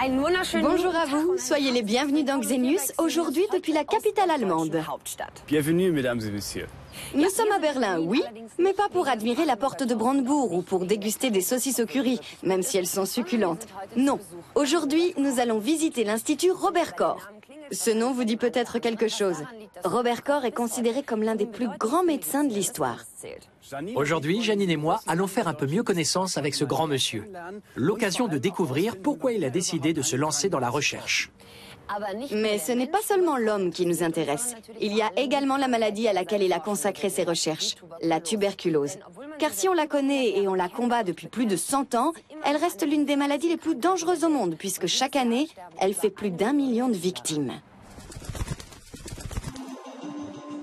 Bonjour à vous, soyez les bienvenus dans Xenius, aujourd'hui depuis la capitale allemande. Bienvenue, mesdames et messieurs. Nous sommes à Berlin, oui, mais pas pour admirer la porte de Brandebourg ou pour déguster des saucisses au curry, même si elles sont succulentes. Non, aujourd'hui, nous allons visiter l'Institut Robert Koch. Ce nom vous dit peut-être quelque chose. Robert Koch est considéré comme l'un des plus grands médecins de l'histoire. Aujourd'hui, Janine et moi allons faire un peu mieux connaissance avec ce grand monsieur. L'occasion de découvrir pourquoi il a décidé de se lancer dans la recherche. Mais ce n'est pas seulement l'homme qui nous intéresse. Il y a également la maladie à laquelle il a consacré ses recherches, la tuberculose. Car si on la connaît et on la combat depuis plus de 100 ans, elle reste l'une des maladies les plus dangereuses au monde, puisque chaque année, elle fait plus d'1 million de victimes.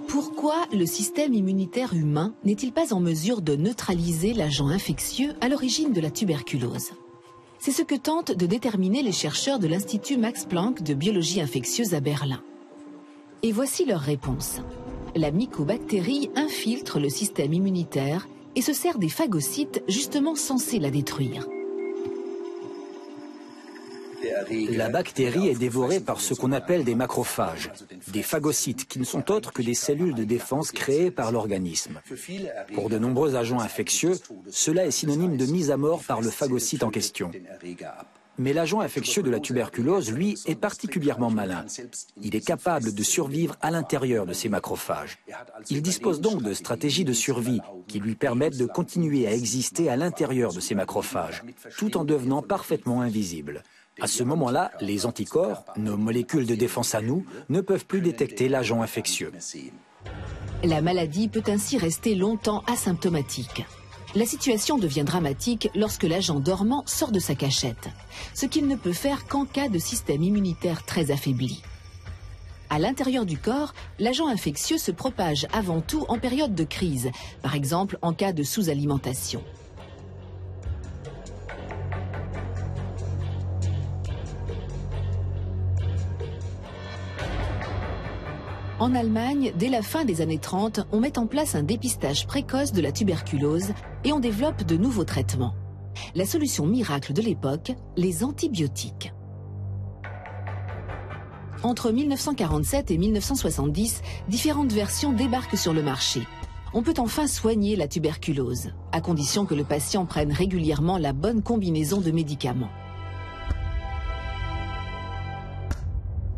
Pourquoi le système immunitaire humain n'est-il pas en mesure de neutraliser l'agent infectieux à l'origine de la tuberculose? C'est ce que tentent de déterminer les chercheurs de l'Institut Max Planck de biologie infectieuse à Berlin. Et voici leur réponse. La mycobactérie infiltre le système immunitaire et se sert des phagocytes justement censés la détruire. La bactérie est dévorée par ce qu'on appelle des macrophages, des phagocytes qui ne sont autres que des cellules de défense créées par l'organisme. Pour de nombreux agents infectieux, cela est synonyme de mise à mort par le phagocyte en question. Mais l'agent infectieux de la tuberculose, lui, est particulièrement malin. Il est capable de survivre à l'intérieur de ces macrophages. Il dispose donc de stratégies de survie qui lui permettent de continuer à exister à l'intérieur de ces macrophages, tout en devenant parfaitement invisible. À ce moment-là, les anticorps, nos molécules de défense à nous, ne peuvent plus détecter l'agent infectieux. La maladie peut ainsi rester longtemps asymptomatique. La situation devient dramatique lorsque l'agent dormant sort de sa cachette, ce qu'il ne peut faire qu'en cas de système immunitaire très affaibli. À l'intérieur du corps, l'agent infectieux se propage avant tout en période de crise, par exemple en cas de sous-alimentation. En Allemagne, dès la fin des années 30, on met en place un dépistage précoce de la tuberculose et on développe de nouveaux traitements. La solution miracle de l'époque, les antibiotiques. Entre 1947 et 1970, différentes versions débarquent sur le marché. On peut enfin soigner la tuberculose, à condition que le patient prenne régulièrement la bonne combinaison de médicaments.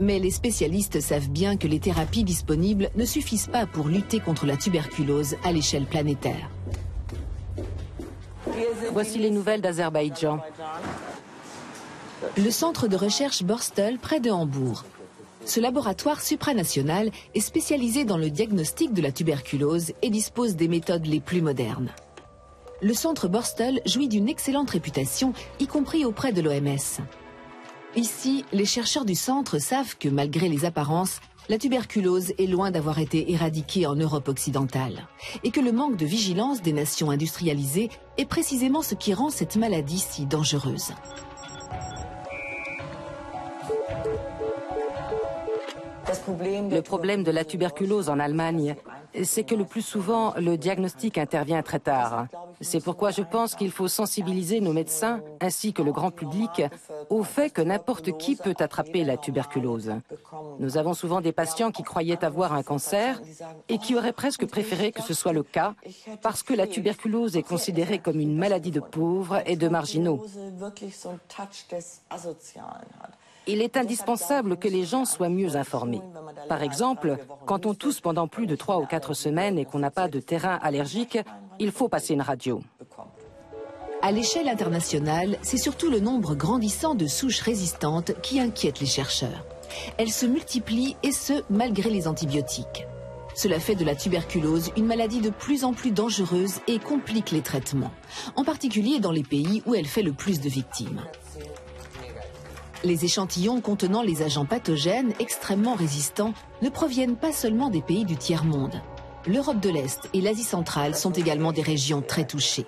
Mais les spécialistes savent bien que les thérapies disponibles ne suffisent pas pour lutter contre la tuberculose à l'échelle planétaire. Voici les nouvelles d'Azerbaïdjan. Le centre de recherche Borstel, près de Hambourg. Ce laboratoire supranational est spécialisé dans le diagnostic de la tuberculose et dispose des méthodes les plus modernes. Le centre Borstel jouit d'une excellente réputation, y compris auprès de l'OMS. Ici, les chercheurs du centre savent que malgré les apparences, la tuberculose est loin d'avoir été éradiquée en Europe occidentale et que le manque de vigilance des nations industrialisées est précisément ce qui rend cette maladie si dangereuse. Le problème de la tuberculose en Allemagne, c'est que le plus souvent, le diagnostic intervient très tard. C'est pourquoi je pense qu'il faut sensibiliser nos médecins, ainsi que le grand public, au fait que n'importe qui peut attraper la tuberculose. Nous avons souvent des patients qui croyaient avoir un cancer et qui auraient presque préféré que ce soit le cas, parce que la tuberculose est considérée comme une maladie de pauvres et de marginaux. Il est indispensable que les gens soient mieux informés. Par exemple, quand on tousse pendant plus de 3 ou 4 semaines et qu'on n'a pas de terrain allergique, il faut passer une radio. À l'échelle internationale, c'est surtout le nombre grandissant de souches résistantes qui inquiète les chercheurs. Elles se multiplient et ce, malgré les antibiotiques. Cela fait de la tuberculose une maladie de plus en plus dangereuse et complique les traitements, en particulier dans les pays où elle fait le plus de victimes. Les échantillons contenant les agents pathogènes extrêmement résistants ne proviennent pas seulement des pays du tiers-monde. L'Europe de l'Est et l'Asie centrale sont également des régions très touchées.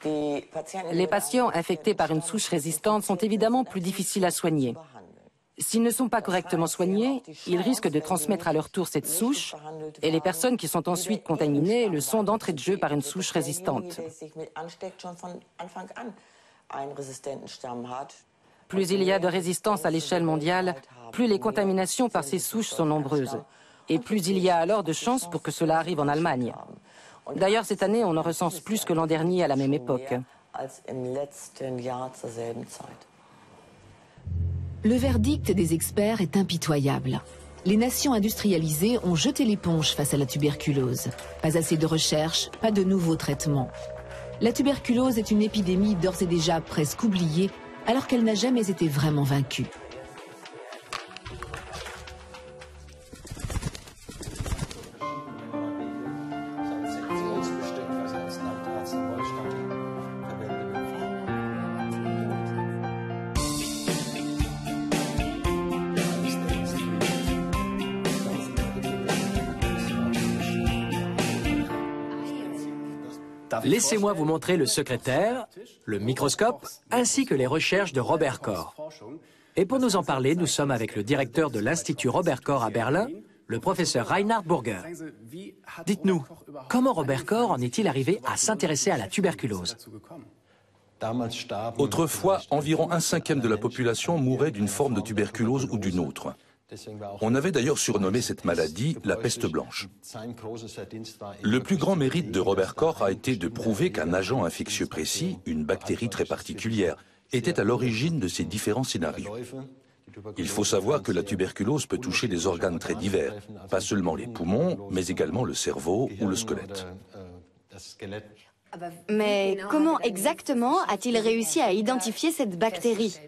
Les patients infectés par une souche résistante sont évidemment plus difficiles à soigner. S'ils ne sont pas correctement soignés, ils risquent de transmettre à leur tour cette souche et les personnes qui sont ensuite contaminées le sont d'entrée de jeu par une souche résistante. Plus il y a de résistance à l'échelle mondiale, plus les contaminations par ces souches sont nombreuses. Et plus il y a alors de chances pour que cela arrive en Allemagne. D'ailleurs, cette année, on en recense plus que l'an dernier à la même époque. Le verdict des experts est impitoyable. Les nations industrialisées ont jeté l'éponge face à la tuberculose. Pas assez de recherche, pas de nouveaux traitements. La tuberculose est une épidémie d'ores et déjà presque oubliée, alors qu'elle n'a jamais été vraiment vaincue. Laissez-moi vous montrer le secrétaire, le microscope, ainsi que les recherches de Robert Koch. Et pour nous en parler, nous sommes avec le directeur de l'Institut Robert Koch à Berlin, le professeur Reinhard Burger. Dites-nous, comment Robert Koch en est-il arrivé à s'intéresser à la tuberculose? Autrefois, environ 1/5 de la population mourait d'une forme de tuberculose ou d'une autre. On avait d'ailleurs surnommé cette maladie la peste blanche. Le plus grand mérite de Robert Koch a été de prouver qu'un agent infectieux précis, une bactérie très particulière, était à l'origine de ces différents scénarios. Il faut savoir que la tuberculose peut toucher des organes très divers, pas seulement les poumons, mais également le cerveau ou le squelette. Mais comment exactement a-t-il réussi à identifier cette bactérie ?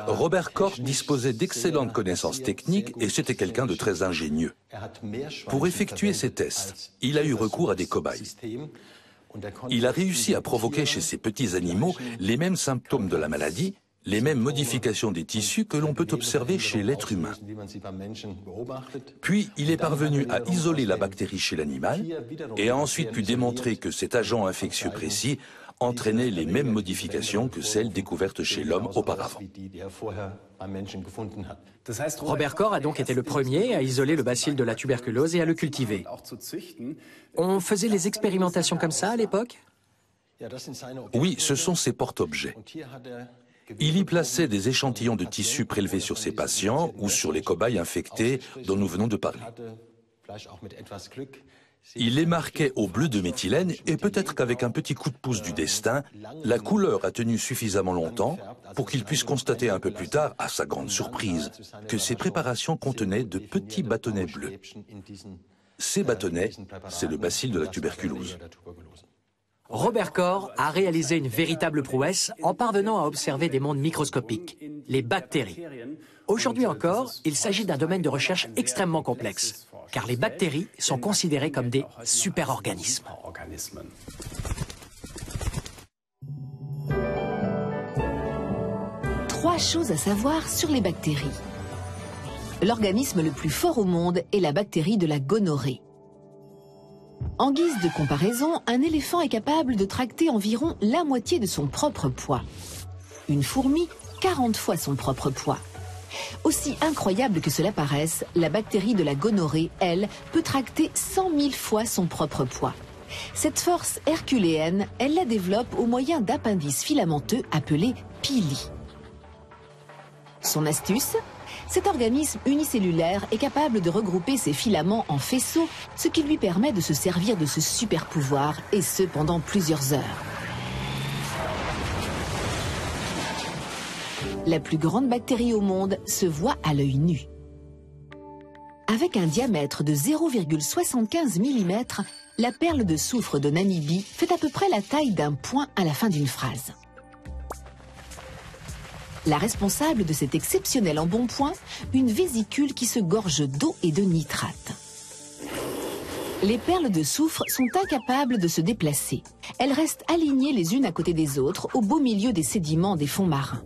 Robert Koch disposait d'excellentes connaissances techniques et c'était quelqu'un de très ingénieux. Pour effectuer ces tests, il a eu recours à des cobayes. Il a réussi à provoquer chez ces petits animaux les mêmes symptômes de la maladie, les mêmes modifications des tissus que l'on peut observer chez l'être humain. Puis, il est parvenu à isoler la bactérie chez l'animal et a ensuite pu démontrer que cet agent infectieux précis entraînait les mêmes modifications que celles découvertes chez l'homme auparavant. Robert Koch a donc été le premier à isoler le bacille de la tuberculose et à le cultiver. On faisait les expérimentations comme ça à l'époque? Oui, ce sont ses porte-objets. Il y plaçait des échantillons de tissus prélevés sur ses patients ou sur les cobayes infectés dont nous venons de parler. Il les marquait au bleu de méthylène et peut-être qu'avec un petit coup de pouce du destin, la couleur a tenu suffisamment longtemps pour qu'il puisse constater un peu plus tard, à sa grande surprise, que ces préparations contenaient de petits bâtonnets bleus. Ces bâtonnets, c'est le bacille de la tuberculose. Robert Koch a réalisé une véritable prouesse en parvenant à observer des mondes microscopiques, les bactéries. Aujourd'hui encore, il s'agit d'un domaine de recherche extrêmement complexe, car les bactéries sont considérées comme des super-organismes. Trois choses à savoir sur les bactéries. L'organisme le plus fort au monde est la bactérie de la gonorrhée. En guise de comparaison, un éléphant est capable de tracter environ la moitié de son propre poids. Une fourmi, 40 fois son propre poids. Aussi incroyable que cela paraisse, la bactérie de la gonorrhée, elle, peut tracter 100 000 fois son propre poids. Cette force herculéenne, elle la développe au moyen d'appendices filamenteux appelés pili. Son astuce ? Cet organisme unicellulaire est capable de regrouper ses filaments en faisceaux, ce qui lui permet de se servir de ce super pouvoir, et ce pendant plusieurs heures. La plus grande bactérie au monde se voit à l'œil nu. Avec un diamètre de 0,75 mm, la perle de soufre de Namibie fait à peu près la taille d'un point à la fin d'une phrase. La responsable de cet exceptionnel embonpoint, une vésicule qui se gorge d'eau et de nitrate. Les perles de soufre sont incapables de se déplacer. Elles restent alignées les unes à côté des autres au beau milieu des sédiments des fonds marins.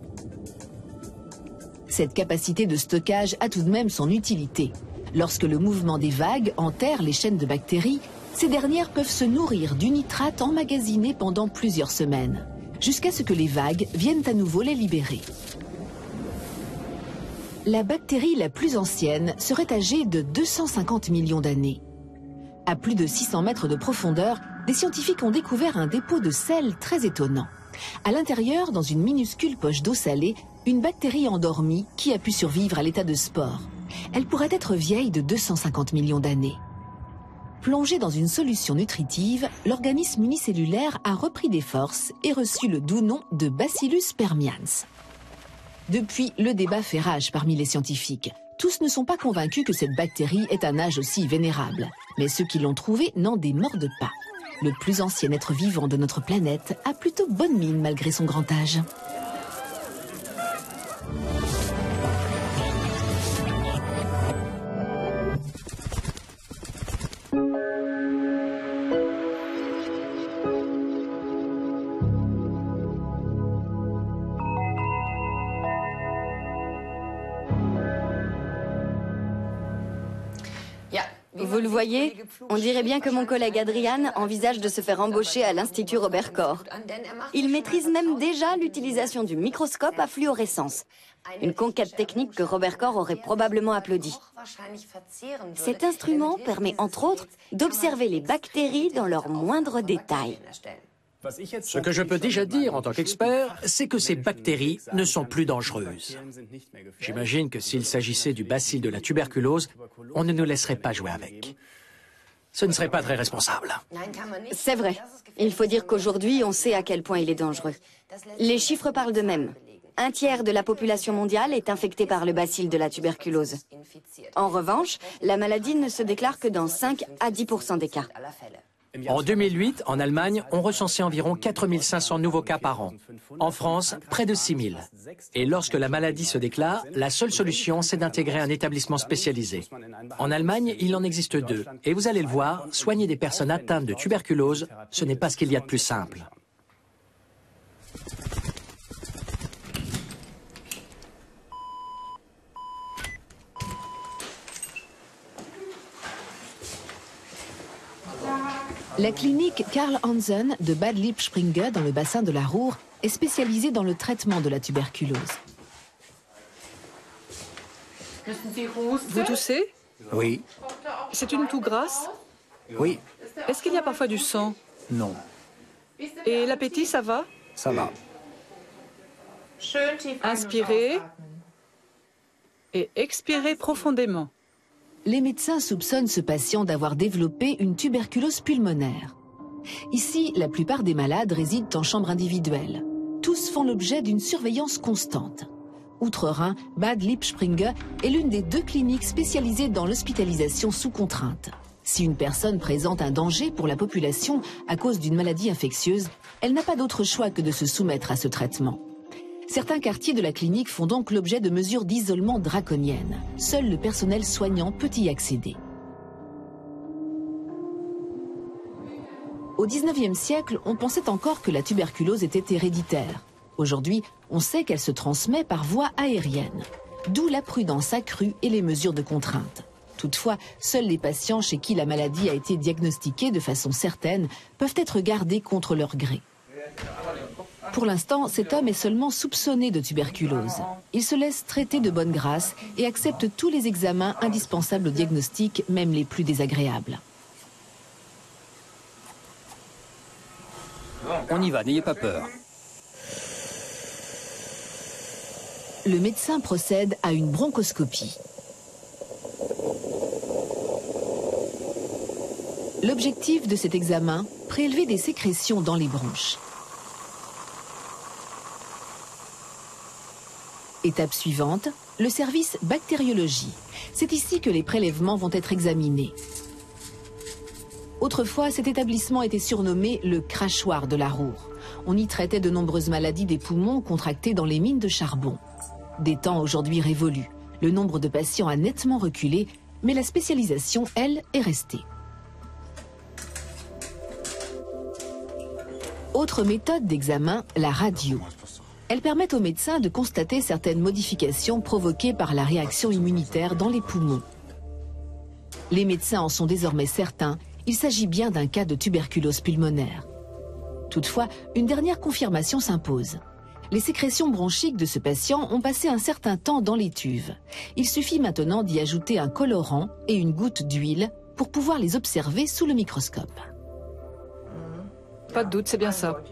Cette capacité de stockage a tout de même son utilité. Lorsque le mouvement des vagues enterre les chaînes de bactéries, ces dernières peuvent se nourrir du nitrate emmagasiné pendant plusieurs semaines, jusqu'à ce que les vagues viennent à nouveau les libérer. La bactérie la plus ancienne serait âgée de 250 millions d'années. À plus de 600 mètres de profondeur, des scientifiques ont découvert un dépôt de sel très étonnant. À l'intérieur, dans une minuscule poche d'eau salée, une bactérie endormie qui a pu survivre à l'état de spore. Elle pourrait être vieille de 250 millions d'années. Plongé dans une solution nutritive, l'organisme unicellulaire a repris des forces et reçu le doux nom de Bacillus permians. Depuis, le débat fait rage parmi les scientifiques. Tous ne sont pas convaincus que cette bactérie ait un âge aussi vénérable. Mais ceux qui l'ont trouvée n'en démordent pas. Le plus ancien être vivant de notre planète a plutôt bonne mine malgré son grand âge. Vous le voyez, on dirait bien que mon collègue Adrian envisage de se faire embaucher à l'Institut Robert Koch. Il maîtrise même déjà l'utilisation du microscope à fluorescence. Une conquête technique que Robert Koch aurait probablement applaudi. Cet instrument permet entre autres d'observer les bactéries dans leurs moindres détails. Ce que je peux déjà dire en tant qu'expert, c'est que ces bactéries ne sont plus dangereuses. J'imagine que s'il s'agissait du bacille de la tuberculose, on ne nous laisserait pas jouer avec. Ce ne serait pas très responsable. C'est vrai. Il faut dire qu'aujourd'hui, on sait à quel point il est dangereux. Les chiffres parlent d'eux-mêmes. 1/3 de la population mondiale est infectée par le bacille de la tuberculose. En revanche, la maladie ne se déclare que dans 5 à 10% des cas. En 2008, en Allemagne, on recensait environ 4500 nouveaux cas par an. En France, près de 6000. Et lorsque la maladie se déclare, la seule solution, c'est d'intégrer un établissement spécialisé. En Allemagne, il en existe 2. Et vous allez le voir, soigner des personnes atteintes de tuberculose, ce n'est pas ce qu'il y a de plus simple. La clinique Karl Hansen de Bad Lippspringe dans le bassin de la Ruhr est spécialisée dans le traitement de la tuberculose. Vous toussez? Oui. C'est une toux grasse? Oui. Est-ce qu'il y a parfois du sang? Non. Et l'appétit, ça va? Ça va. Inspirez et expirez profondément. Les médecins soupçonnent ce patient d'avoir développé une tuberculose pulmonaire. Ici, la plupart des malades résident en chambre individuelle. Tous font l'objet d'une surveillance constante. Outre-Rhin, Bad Lippspringe est l'une des 2 cliniques spécialisées dans l'hospitalisation sous contrainte. Si une personne présente un danger pour la population à cause d'une maladie infectieuse, elle n'a pas d'autre choix que de se soumettre à ce traitement. Certains quartiers de la clinique font donc l'objet de mesures d'isolement draconiennes. Seul le personnel soignant peut y accéder. Au XIXe siècle, on pensait encore que la tuberculose était héréditaire. Aujourd'hui, on sait qu'elle se transmet par voie aérienne. D'où la prudence accrue et les mesures de contrainte. Toutefois, seuls les patients chez qui la maladie a été diagnostiquée de façon certaine peuvent être gardés contre leur gré. Pour l'instant, cet homme est seulement soupçonné de tuberculose. Il se laisse traiter de bonne grâce et accepte tous les examens indispensables au diagnostic, même les plus désagréables. On y va, n'ayez pas peur. Le médecin procède à une bronchoscopie. L'objectif de cet examen, prélever des sécrétions dans les bronches. Étape suivante, le service bactériologie. C'est ici que les prélèvements vont être examinés. Autrefois, cet établissement était surnommé le crachoir de la Ruhr. On y traitait de nombreuses maladies des poumons contractées dans les mines de charbon. Des temps aujourd'hui révolus. Le nombre de patients a nettement reculé, mais la spécialisation, elle, est restée. Autre méthode d'examen, la radio. Elle permet aux médecins de constater certaines modifications provoquées par la réaction immunitaire dans les poumons. Les médecins en sont désormais certains, il s'agit bien d'un cas de tuberculose pulmonaire. Toutefois, une dernière confirmation s'impose. Les sécrétions bronchiques de ce patient ont passé un certain temps dans les cuves. Il suffit maintenant d'y ajouter un colorant et une goutte d'huile pour pouvoir les observer sous le microscope. Pas de doute, c'est bien ça.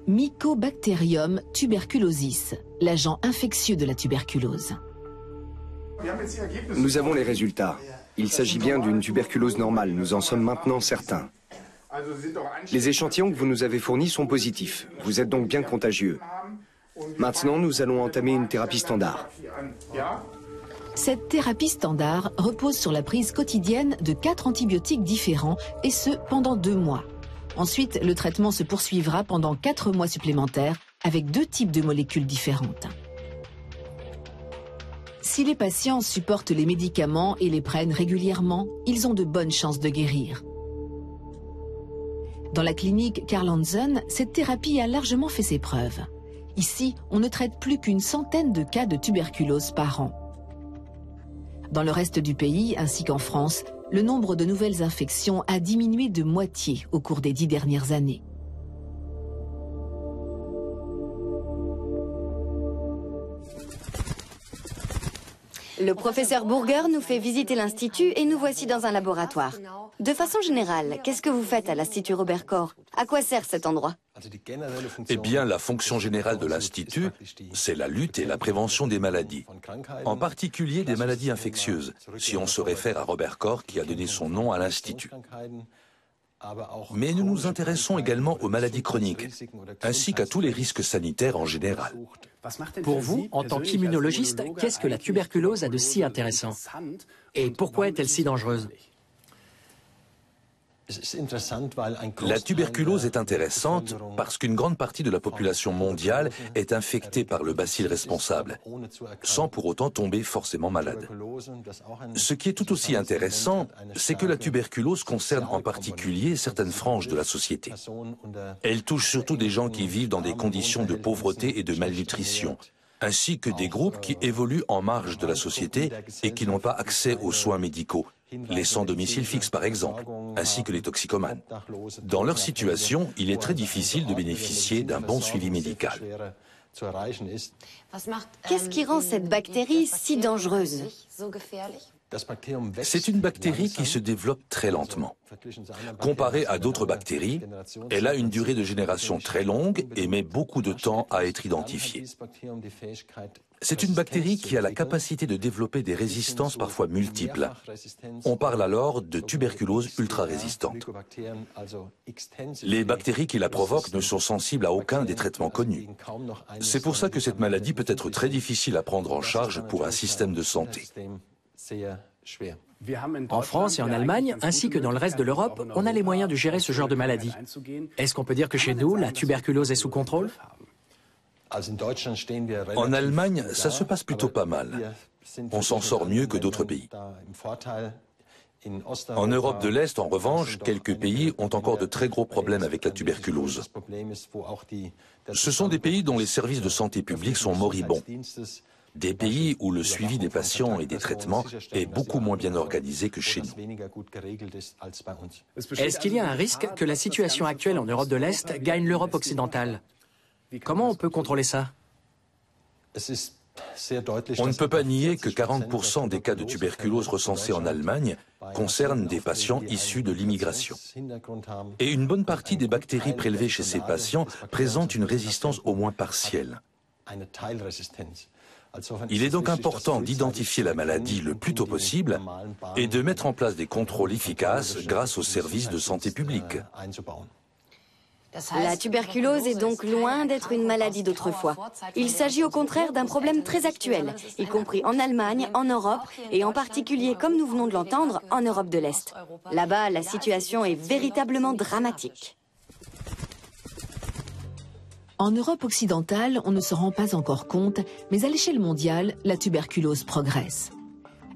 Mycobacterium tuberculosis, l'agent infectieux de la tuberculose. Nous avons les résultats. Il s'agit bien d'une tuberculose normale, nous en sommes maintenant certains. Les échantillons que vous nous avez fournis sont positifs. Vous êtes donc bien contagieux. Maintenant, nous allons entamer une thérapie standard. Cette thérapie standard repose sur la prise quotidienne de 4 antibiotiques différents, et ce pendant 2 mois. Ensuite, le traitement se poursuivra pendant 4 mois supplémentaires avec 2 types de molécules différentes. Si les patients supportent les médicaments et les prennent régulièrement, ils ont de bonnes chances de guérir. Dans la clinique Karl Hansen, cette thérapie a largement fait ses preuves. Ici, on ne traite plus qu'une centaine de cas de tuberculose par an. Dans le reste du pays, ainsi qu'en France, le nombre de nouvelles infections a diminué de moitié au cours des 10 dernières années. Le professeur Burger nous fait visiter l'Institut et nous voici dans un laboratoire. De façon générale, qu'est-ce que vous faites à l'Institut Robert Koch? À quoi sert cet endroit? Eh bien, la fonction générale de l'Institut, c'est la lutte et la prévention des maladies, en particulier des maladies infectieuses, si on se réfère à Robert Koch qui a donné son nom à l'Institut. Mais nous nous intéressons également aux maladies chroniques, ainsi qu'à tous les risques sanitaires en général. Pour vous, en tant qu'immunologiste, qu'est-ce que la tuberculose a de si intéressant? Et pourquoi est-elle si dangereuse? La tuberculose est intéressante parce qu'une grande partie de la population mondiale est infectée par le bacille responsable, sans pour autant tomber forcément malade. Ce qui est tout aussi intéressant, c'est que la tuberculose concerne en particulier certaines franges de la société. Elle touche surtout des gens qui vivent dans des conditions de pauvreté et de malnutrition, ainsi que des groupes qui évoluent en marge de la société et qui n'ont pas accès aux soins médicaux, les sans domicile fixe par exemple, ainsi que les toxicomanes. Dans leur situation, il est très difficile de bénéficier d'un bon suivi médical. Qu'est-ce qui rend cette bactérie si dangereuse? C'est une bactérie qui se développe très lentement. Comparée à d'autres bactéries, elle a une durée de génération très longue et met beaucoup de temps à être identifiée. C'est une bactérie qui a la capacité de développer des résistances parfois multiples. On parle alors de tuberculose ultra-résistante. Les bactéries qui la provoquent ne sont sensibles à aucun des traitements connus. C'est pour ça que cette maladie peut être très difficile à prendre en charge pour un système de santé. En France et en Allemagne, ainsi que dans le reste de l'Europe, on a les moyens de gérer ce genre de maladie. Est-ce qu'on peut dire que chez nous, la tuberculose est sous contrôle? En Allemagne, ça se passe plutôt pas mal. On s'en sort mieux que d'autres pays. En Europe de l'Est, en revanche, quelques pays ont encore de très gros problèmes avec la tuberculose. Ce sont des pays dont les services de santé publique sont moribonds. Des pays où le suivi des patients et des traitements est beaucoup moins bien organisé que chez nous. Est-ce qu'il y a un risque que la situation actuelle en Europe de l'Est gagne l'Europe occidentale? Comment on peut contrôler ça? On ne peut pas nier que 40% des cas de tuberculose recensés en Allemagne concernent des patients issus de l'immigration. Et une bonne partie des bactéries prélevées chez ces patients présentent une résistance au moins partielle. Il est donc important d'identifier la maladie le plus tôt possible et de mettre en place des contrôles efficaces grâce aux services de santé publique. La tuberculose est donc loin d'être une maladie d'autrefois. Il s'agit au contraire d'un problème très actuel, y compris en Allemagne, en Europe et en particulier, comme nous venons de l'entendre, en Europe de l'Est. Là-bas, la situation est véritablement dramatique. En Europe occidentale, on ne se rend pas encore compte, mais à l'échelle mondiale, la tuberculose progresse.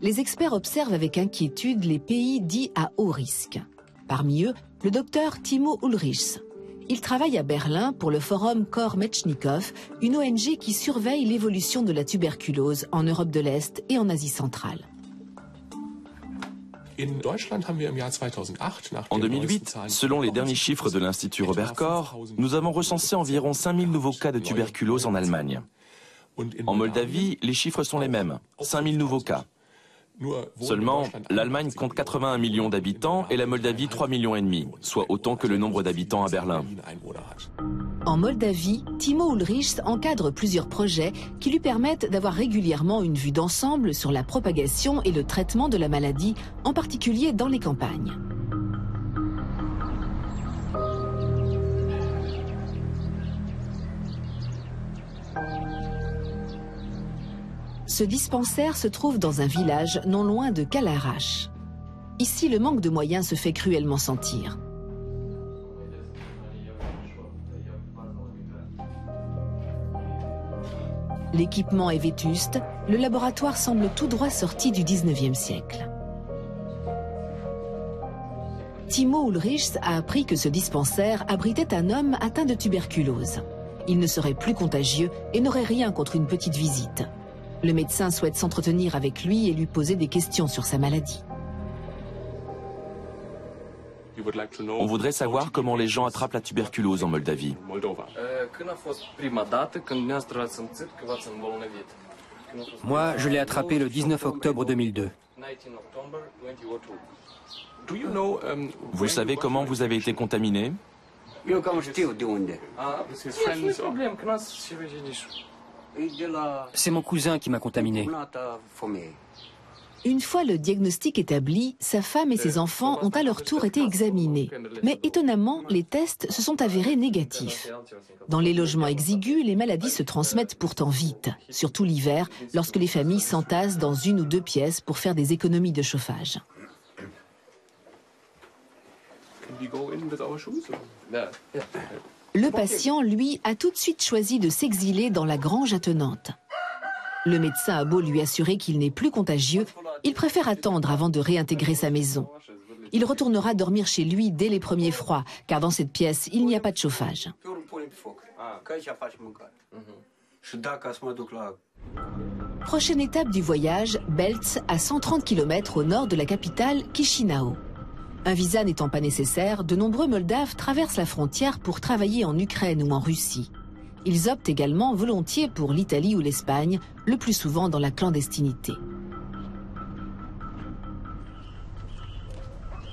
Les experts observent avec inquiétude les pays dits à haut risque. Parmi eux, le docteur Timo Ulrichs. Il travaille à Berlin pour le forum Koch-Metschnikow, une ONG qui surveille l'évolution de la tuberculose en Europe de l'Est et en Asie centrale. En 2008, selon les derniers chiffres de l'Institut Robert Koch, nous avons recensé environ 5000 nouveaux cas de tuberculose en Allemagne. En Moldavie, les chiffres sont les mêmes, 5000 nouveaux cas. Seulement, l'Allemagne compte 81 millions d'habitants et la Moldavie 3,5 millions, soit autant que le nombre d'habitants à Berlin. En Moldavie, Timo Ulrichs encadre plusieurs projets qui lui permettent d'avoir régulièrement une vue d'ensemble sur la propagation et le traitement de la maladie, en particulier dans les campagnes. Ce dispensaire se trouve dans un village non loin de Kalarash. Ici, le manque de moyens se fait cruellement sentir. L'équipement est vétuste, le laboratoire semble tout droit sorti du 19e siècle. Timo Ulrichs a appris que ce dispensaire abritait un homme atteint de tuberculose. Il ne serait plus contagieux et n'aurait rien contre une petite visite. Le médecin souhaite s'entretenir avec lui et lui poser des questions sur sa maladie. On voudrait savoir comment les gens attrapent la tuberculose en Moldavie. Moi, je l'ai attrapé le 19 octobre 2002. Vous savez comment vous avez été contaminé? C'est mon cousin qui m'a contaminé. Une fois le diagnostic établi, sa femme et ses enfants ont à leur tour été examinés. Mais étonnamment, les tests se sont avérés négatifs. Dans les logements exigus, les maladies se transmettent pourtant vite, surtout l'hiver, lorsque les familles s'entassent dans une ou deux pièces pour faire des économies de chauffage. Le patient, lui, a tout de suite choisi de s'exiler dans la grange attenante. Le médecin a beau lui assurer qu'il n'est plus contagieux, il préfère attendre avant de réintégrer sa maison. Il retournera dormir chez lui dès les premiers froids, car dans cette pièce, il n'y a pas de chauffage. Prochaine étape du voyage, Belz, à 130 km au nord de la capitale, Chisinau. Un visa n'étant pas nécessaire, de nombreux Moldaves traversent la frontière pour travailler en Ukraine ou en Russie. Ils optent également volontiers pour l'Italie ou l'Espagne, le plus souvent dans la clandestinité.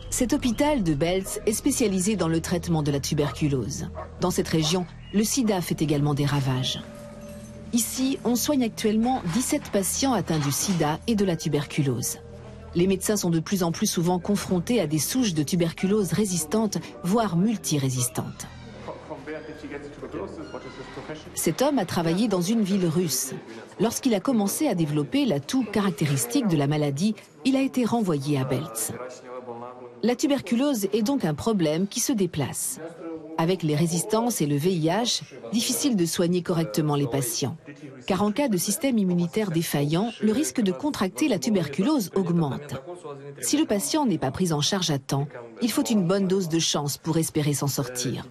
Cet hôpital de Belz est spécialisé dans le traitement de la tuberculose. Dans cette région, le sida fait également des ravages. Ici, on soigne actuellement 17 patients atteints du sida et de la tuberculose. Les médecins sont de plus en plus souvent confrontés à des souches de tuberculose résistantes, voire multirésistantes. Cet homme a travaillé dans une ville russe. Lorsqu'il a commencé à développer la toux caractéristique de la maladie, il a été renvoyé à Belz. La tuberculose est donc un problème qui se déplace. Avec les résistances et le VIH, difficile de soigner correctement les patients. Car en cas de système immunitaire défaillant, le risque de contracter la tuberculose augmente. Si le patient n'est pas pris en charge à temps, il faut une bonne dose de chance pour espérer s'en sortir.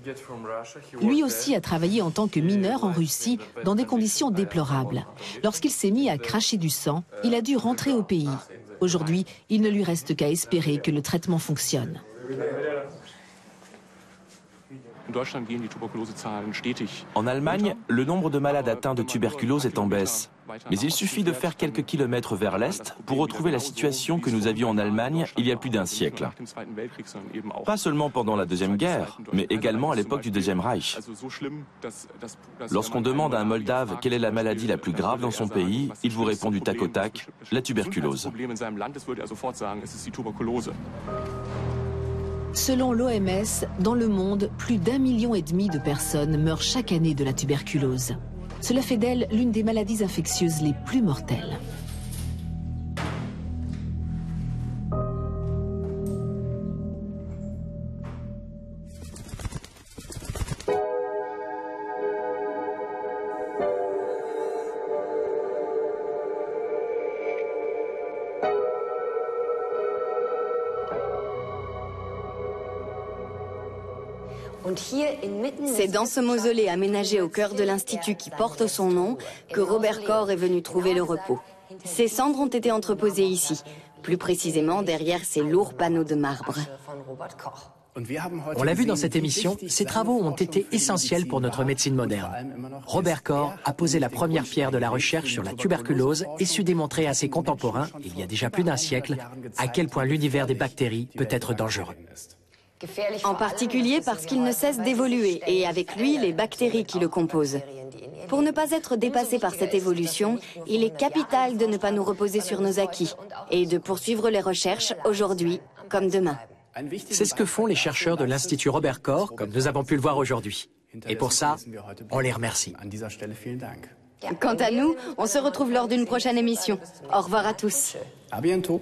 Lui aussi a travaillé en tant que mineur en Russie dans des conditions déplorables. Lorsqu'il s'est mis à cracher du sang, il a dû rentrer au pays. Aujourd'hui, il ne lui reste qu'à espérer que le traitement fonctionne. En Allemagne, le nombre de malades atteints de tuberculose est en baisse. Mais il suffit de faire quelques kilomètres vers l'Est pour retrouver la situation que nous avions en Allemagne il y a plus d'un siècle. Pas seulement pendant la Deuxième Guerre, mais également à l'époque du Deuxième Reich. Lorsqu'on demande à un Moldave quelle est la maladie la plus grave dans son pays, il vous répond du tac au tac, la tuberculose. Selon l'OMS, dans le monde, plus d'1,5 million de personnes meurent chaque année de la tuberculose. Cela fait d'elle l'une des maladies infectieuses les plus mortelles. C'est dans ce mausolée aménagé au cœur de l'institut qui porte son nom que Robert Koch est venu trouver le repos. Ses cendres ont été entreposées ici, plus précisément derrière ces lourds panneaux de marbre. On l'a vu dans cette émission, ces travaux ont été essentiels pour notre médecine moderne. Robert Koch a posé la première pierre de la recherche sur la tuberculose et su démontrer à ses contemporains, il y a déjà plus d'un siècle, à quel point l'univers des bactéries peut être dangereux. En particulier parce qu'il ne cesse d'évoluer et avec lui les bactéries qui le composent. Pour ne pas être dépassé par cette évolution, il est capital de ne pas nous reposer sur nos acquis et de poursuivre les recherches aujourd'hui comme demain. C'est ce que font les chercheurs de l'Institut Robert Koch, comme nous avons pu le voir aujourd'hui. Et pour ça, on les remercie. Quant à nous, on se retrouve lors d'une prochaine émission. Au revoir à tous. À bientôt.